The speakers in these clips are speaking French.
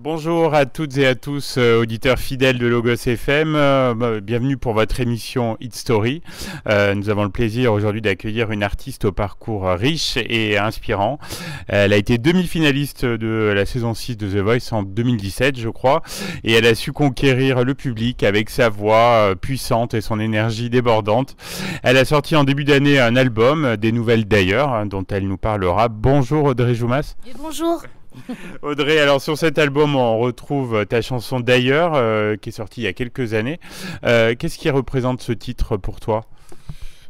Bonjour à toutes et à tous, auditeurs fidèles de Logos FM. Bienvenue pour votre émission Hit Story. Nous avons le plaisir aujourd'hui d'accueillir une artiste au parcours riche et inspirant. Elle a été demi-finaliste de la saison 6 de The Voice en 2017, je crois, et elle a su conquérir le public avec sa voix puissante et son énergie débordante. Elle a sorti en début d'année un album, Des Nouvelles d'ailleurs, dont elle nous parlera. Bonjour Audrey Joumas. Et bonjour. Audrey, alors sur cet album on retrouve ta chanson D'ailleurs qui est sortie il y a quelques années. Qu'est-ce qui représente ce titre pour toi?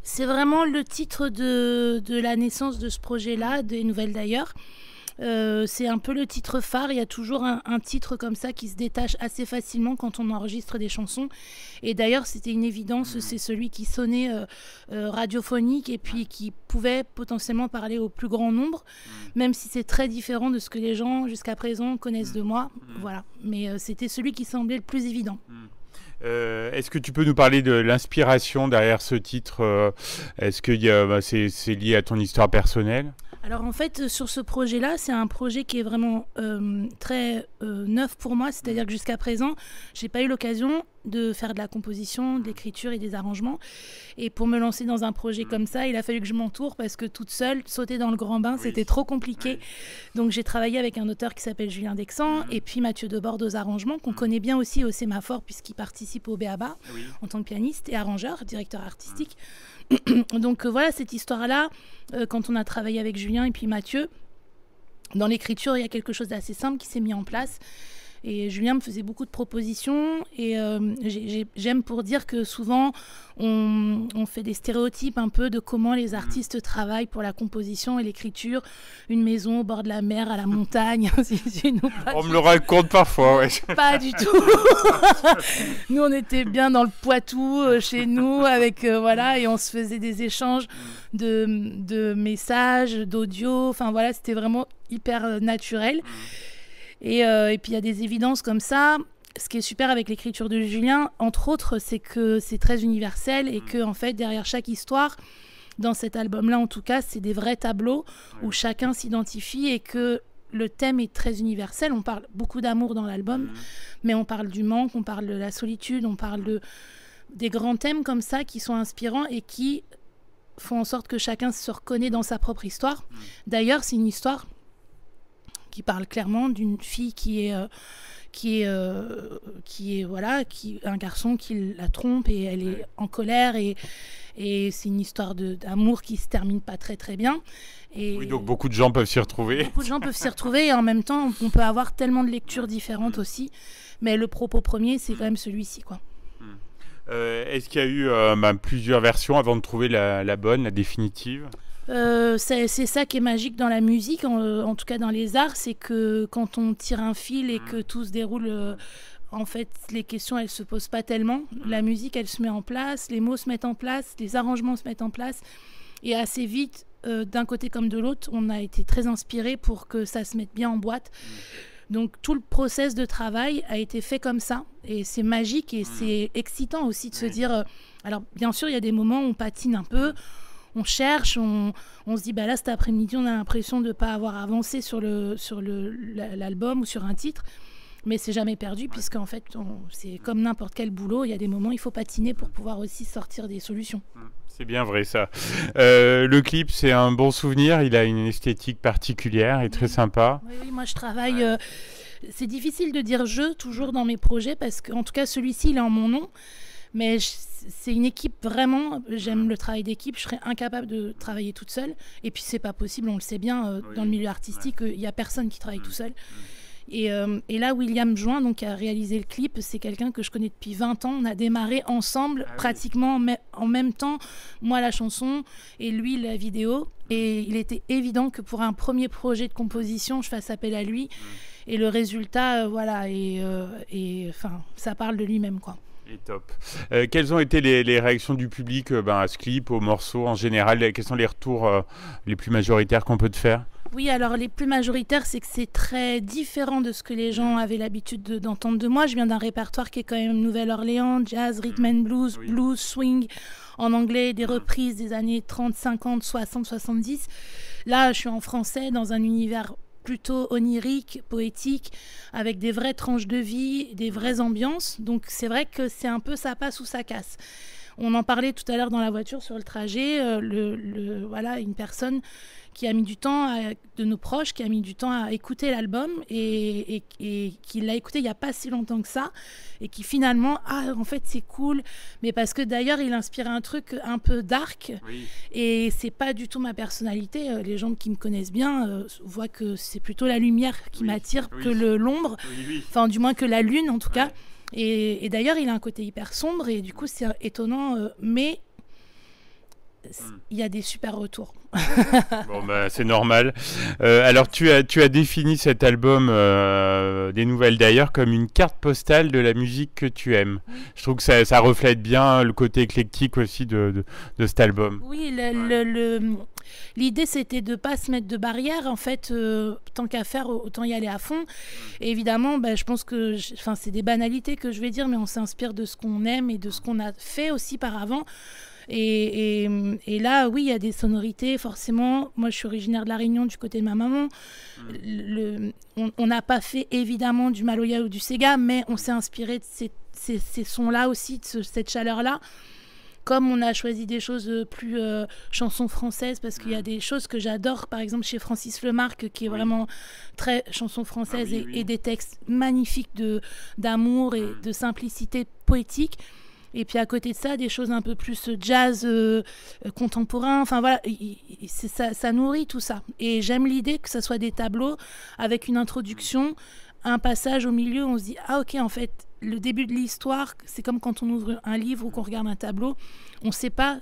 C'est vraiment le titre de la naissance de ce projet-là, Des Nouvelles d'ailleurs. C'est un peu le titre phare. Il y a toujours un titre comme ça qui se détache assez facilement quand on enregistre des chansons. Et d'ailleurs, c'était une évidence, c'est celui qui sonnait radiophonique et puis qui pouvait potentiellement parler au plus grand nombre, même si c'est très différent de ce que les gens jusqu'à présent connaissent de moi. Voilà. Mais c'était celui qui semblait le plus évident. Est-ce que tu peux nous parler de l'inspiration derrière ce titre? Est-ce que c'est lié à ton histoire personnelle? Alors en fait, sur ce projet-là, c'est un projet qui est vraiment très neuf pour moi. C'est-à-dire que jusqu'à présent, je n'ai pas eu l'occasion de faire de la composition, de l'écriture et des arrangements. Et pour me lancer dans un projet comme ça, il a fallu que je m'entoure parce que toute seule, sauter dans le grand bain, c'était trop compliqué. Donc j'ai travaillé avec un auteur qui s'appelle Julien Dexan et puis Mathieu Debord aux arrangements, qu'on connaît bien aussi au Sémaphore puisqu'il participe au B.A.B.A. En tant que pianiste et arrangeur, directeur artistique. Donc voilà, cette histoire-là, quand on a travaillé avec Julien et puis Mathieu, dans l'écriture, il y a quelque chose d'assez simple qui s'est mis en place. Et Julien me faisait beaucoup de propositions et j'aime pour dire que souvent on fait des stéréotypes un peu de comment les artistes travaillent pour la composition et l'écriture. Une maison au bord de la mer, à la montagne. On me le raconte parfois, ouais. Pas du tout. Nous, on était bien dans le Poitou, chez nous, avec voilà, et on se faisait des échanges de messages, d'audio. Enfin voilà, c'était vraiment hyper naturel. Et puis il y a des évidences comme ça. Ce qui est super avec l'écriture de Julien, entre autres, c'est que c'est très universel et que en fait, derrière chaque histoire, dans cet album-là en tout cas, c'est des vrais tableaux où chacun s'identifie et que le thème est très universel. On parle beaucoup d'amour dans l'album, mais on parle du manque, on parle de la solitude, on parle des grands thèmes comme ça qui sont inspirants et qui font en sorte que chacun se reconnaît dans sa propre histoire. D'ailleurs, c'est une histoire qui parle clairement d'une fille qui est un garçon qui la trompe et elle est en colère et c'est une histoire d'amour qui se termine pas très très bien. Et oui, donc beaucoup de gens peuvent s'y retrouver. Beaucoup de gens peuvent s'y retrouver et en même temps on peut avoir tellement de lectures différentes aussi, mais le propos premier c'est quand même celui-ci, quoi. Est-ce qu'il y a eu plusieurs versions avant de trouver la bonne, la définitive? C'est ça qui est magique dans la musique, en tout cas dans les arts, c'est que quand on tire un fil et que tout se déroule, en fait, les questions, elles se posent pas tellement. La musique, elle se met en place, les mots se mettent en place, les arrangements se mettent en place. Et assez vite, d'un côté comme de l'autre, on a été très inspirés pour que ça se mette bien en boîte. Donc tout le process de travail a été fait comme ça. Et c'est magique et c'est excitant aussi de se dire... alors bien sûr, il y a des moments où on patine un peu, on cherche, on se dit, bah là, cet après-midi, on a l'impression de ne pas avoir avancé sur l'album ou sur un titre. Mais c'est jamais perdu, puisqu'en fait, c'est comme n'importe quel boulot. Il y a des moments, il faut patiner pour pouvoir aussi sortir des solutions. C'est bien vrai, ça. Le clip, c'est un bon souvenir. Il a une esthétique particulière et très sympa. Oui, moi, je travaille... c'est difficile de dire « je » toujours dans mes projets, parce qu'en tout cas, celui-ci, il est en mon nom. Mais c'est une équipe vraiment, j'aime le travail d'équipe, je serais incapable de travailler toute seule. Et puis c'est pas possible, on le sait bien, dans le milieu artistique, il n'y a personne qui travaille tout seul. Et là, William Join, donc, qui a réalisé le clip, c'est quelqu'un que je connais depuis 20 ans. On a démarré ensemble, pratiquement en même temps, moi la chanson et lui la vidéo. Et il était évident que pour un premier projet de composition, je fasse appel à lui. Et le résultat, voilà, enfin, ça parle de lui-même, quoi. Et top. Quelles ont été les réactions du public à ce clip, au morceau en général? Quels sont les retours les plus majoritaires qu'on peut te faire? Oui, alors les plus majoritaires, c'est que c'est très différent de ce que les gens avaient l'habitude d'entendre de moi. Je viens d'un répertoire qui est quand même Nouvelle-Orléans, jazz, rhythm and blues, blues, swing, en anglais, des reprises des années 30, 50, 60, 70. Là, je suis en français, dans un univers plutôt onirique, poétique, avec des vraies tranches de vie, des vraies ambiances. Donc c'est vrai que c'est un peu ça passe ou ça casse. On en parlait tout à l'heure dans la voiture sur le trajet, voilà, une personne qui a mis du temps, de nos proches, qui a mis du temps à écouter l'album et qui l'a écouté il n'y a pas si longtemps que ça et qui finalement, en fait c'est cool, mais parce que d'ailleurs il inspirait un truc un peu dark et c'est pas du tout ma personnalité. Les gens qui me connaissent bien voient que c'est plutôt la lumière qui m'attire que l'ombre, enfin du moins que la lune en tout cas. Et d'ailleurs, il a un côté hyper sombre et du coup, c'est étonnant, mais il y a des super retours. Bon, bah, c'est normal. Alors, tu as défini cet album des Nouvelles d'ailleurs comme une carte postale de la musique que tu aimes. Je trouve que ça reflète bien le côté éclectique aussi de cet album. Oui, l'idée, c'était de ne pas se mettre de barrière. En fait, tant qu'à faire, autant y aller à fond. Et évidemment, je pense que c'est des banalités que je vais dire, mais on s'inspire de ce qu'on aime et de ce qu'on a fait aussi par avant. Et là, oui, il y a des sonorités, forcément. Moi, je suis originaire de La Réunion, du côté de ma maman. On n'a pas fait, évidemment, du Maloya ou du Sega, mais on s'est inspiré de ces sons-là aussi, de cette chaleur-là. Comme on a choisi des choses plus chansons françaises, parce qu'il y a des choses que j'adore, par exemple chez Francis Lemarque, qui est vraiment très chanson française et des textes magnifiques d'amour et de simplicité poétique. Et puis à côté de ça, des choses un peu plus jazz contemporain. Enfin voilà, ça nourrit tout ça. Et j'aime l'idée que ça soit des tableaux avec une introduction, un passage au milieu, on se dit ah ok, en fait le début de l'histoire, c'est comme quand on ouvre un livre ou qu'on regarde un tableau, on ne sait pas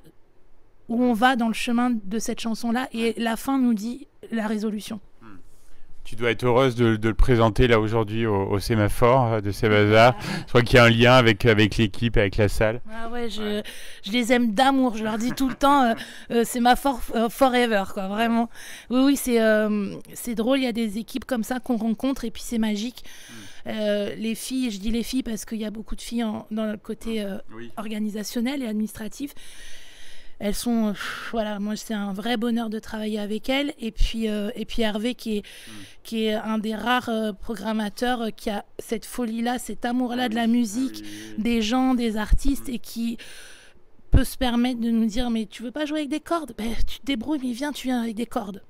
où on va dans le chemin de cette chanson-là et la fin nous dit la résolution. Tu dois être heureuse de le présenter là aujourd'hui au sémaphore de Sébaza. Je crois qu'il y a un lien avec l'équipe, avec la salle. Ah ouais, je les aime d'amour. Je leur dis tout le temps, Sémaphore forever, quoi, vraiment. Oui, c'est drôle. Il y a des équipes comme ça qu'on rencontre et puis c'est magique. Les filles, je dis les filles parce qu'il y a beaucoup de filles dans le côté organisationnel et administratif. Elles sont, voilà, moi c'est un vrai bonheur de travailler avec elles. Et puis Hervé qui est un des rares programmateurs qui a cette folie-là, cet amour-là de la musique, des gens, des artistes et qui peut se permettre de nous dire mais tu veux pas jouer avec des cordes ? Tu te débrouilles, mais viens, tu viens avec des cordes.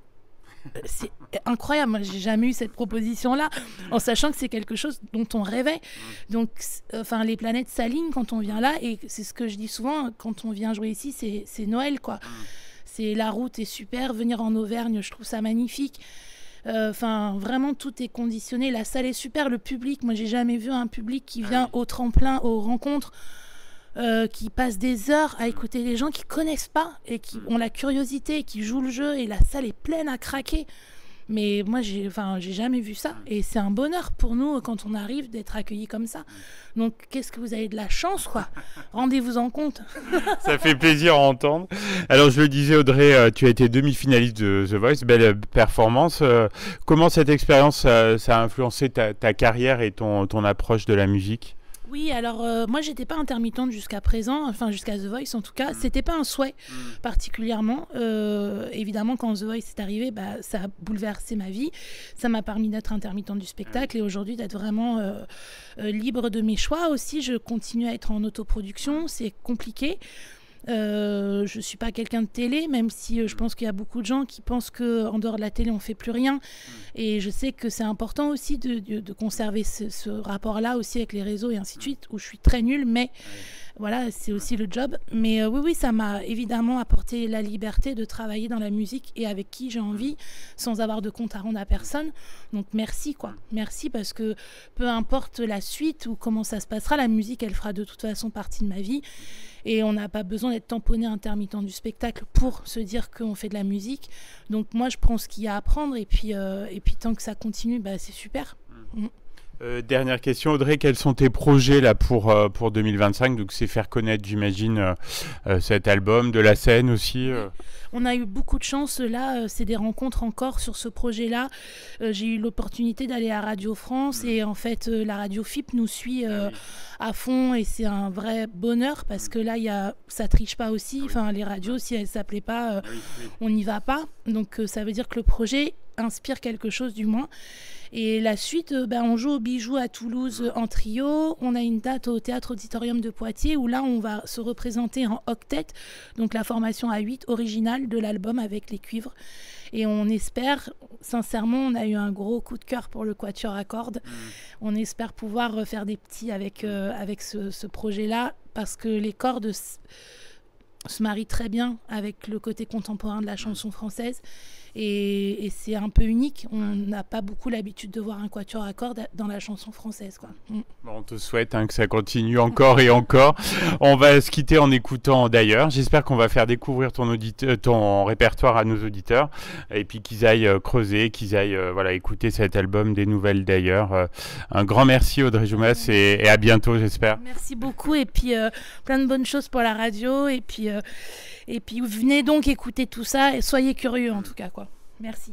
C'est incroyable, moi j'ai jamais eu cette proposition-là, en sachant que c'est quelque chose dont on rêvait. Donc, les planètes s'alignent quand on vient là, et c'est ce que je dis souvent, quand on vient jouer ici, c'est Noël, quoi. C'est la route est super, venir en Auvergne, je trouve ça magnifique. Vraiment tout est conditionné, la salle est super, le public, moi j'ai jamais vu un public qui vient au tremplin, aux rencontres, qui passent des heures à écouter les gens qui connaissent pas et qui ont la curiosité, qui jouent le jeu et la salle est pleine à craquer. Mais moi, j'ai jamais vu ça et c'est un bonheur pour nous quand on arrive d'être accueillis comme ça. Donc, qu'est-ce que vous avez de la chance, quoi. Rendez-vous en compte. Ça fait plaisir à entendre. Alors, je le disais, Audrey, tu as été demi-finaliste de The Voice, belle performance. Comment cette expérience ça a influencé ta carrière et ton approche de la musique ? Oui, alors moi j'étais pas intermittente jusqu'à présent, enfin jusqu'à The Voice en tout cas, c'était pas un souhait particulièrement. Évidemment quand The Voice est arrivé, ça a bouleversé ma vie, ça m'a permis d'être intermittente du spectacle et aujourd'hui d'être vraiment libre de mes choix aussi. Je continue à être en autoproduction, c'est compliqué. Je suis pas quelqu'un de télé, même si je pense qu'il y a beaucoup de gens qui pensent qu'en dehors de la télé on fait plus rien, et je sais que c'est important aussi de conserver ce rapport-là aussi avec les réseaux et ainsi de suite, où je suis très nulle, mais voilà, c'est aussi le job. Mais oui, ça m'a évidemment apporté la liberté de travailler dans la musique et avec qui j'ai envie, sans avoir de compte à rendre à personne. Donc merci, quoi. Merci, parce que peu importe la suite ou comment ça se passera, la musique, elle fera de toute façon partie de ma vie. Et on n'a pas besoin d'être tamponné intermittent du spectacle pour se dire qu'on fait de la musique. Donc moi, je prends ce qu'il y a à prendre et puis tant que ça continue, c'est super. Dernière question, Audrey, quels sont tes projets là pour 2025 ? Donc c'est faire connaître, j'imagine, cet album, de la scène aussi. On a eu beaucoup de chance là, c'est des rencontres encore sur ce projet-là. J'ai eu l'opportunité d'aller à Radio France et en fait la radio FIP nous suit à fond et c'est un vrai bonheur parce que là ça triche pas aussi. Enfin les radios, si elles s'appelaient pas, on n'y va pas. Donc ça veut dire que le projet inspire quelque chose du moins. Et la suite, on joue au Bijou à Toulouse en trio. On a une date au Théâtre Auditorium de Poitiers où là, on va se représenter en octet, donc la formation à 8 originale de l'album avec les cuivres. Et on espère, sincèrement, on a eu un gros coup de cœur pour le quatuor à cordes. On espère pouvoir refaire des petits avec ce projet-là parce que les cordes se marient très bien avec le côté contemporain de la chanson française. Et c'est un peu unique. On n'a pas beaucoup l'habitude de voir un quatuor à cordes dans la chanson française, quoi. Bon, on te souhaite que ça continue encore et encore. On va se quitter en écoutant D'ailleurs. J'espère qu'on va faire découvrir ton répertoire à nos auditeurs et puis qu'ils aillent creuser, qu'ils aillent écouter cet album des nouvelles d'Ailleurs. Un grand merci Audrey Joumas et à bientôt, j'espère. Merci beaucoup et puis plein de bonnes choses pour la radio et puis venez donc écouter tout ça et soyez curieux en tout cas, quoi. Merci.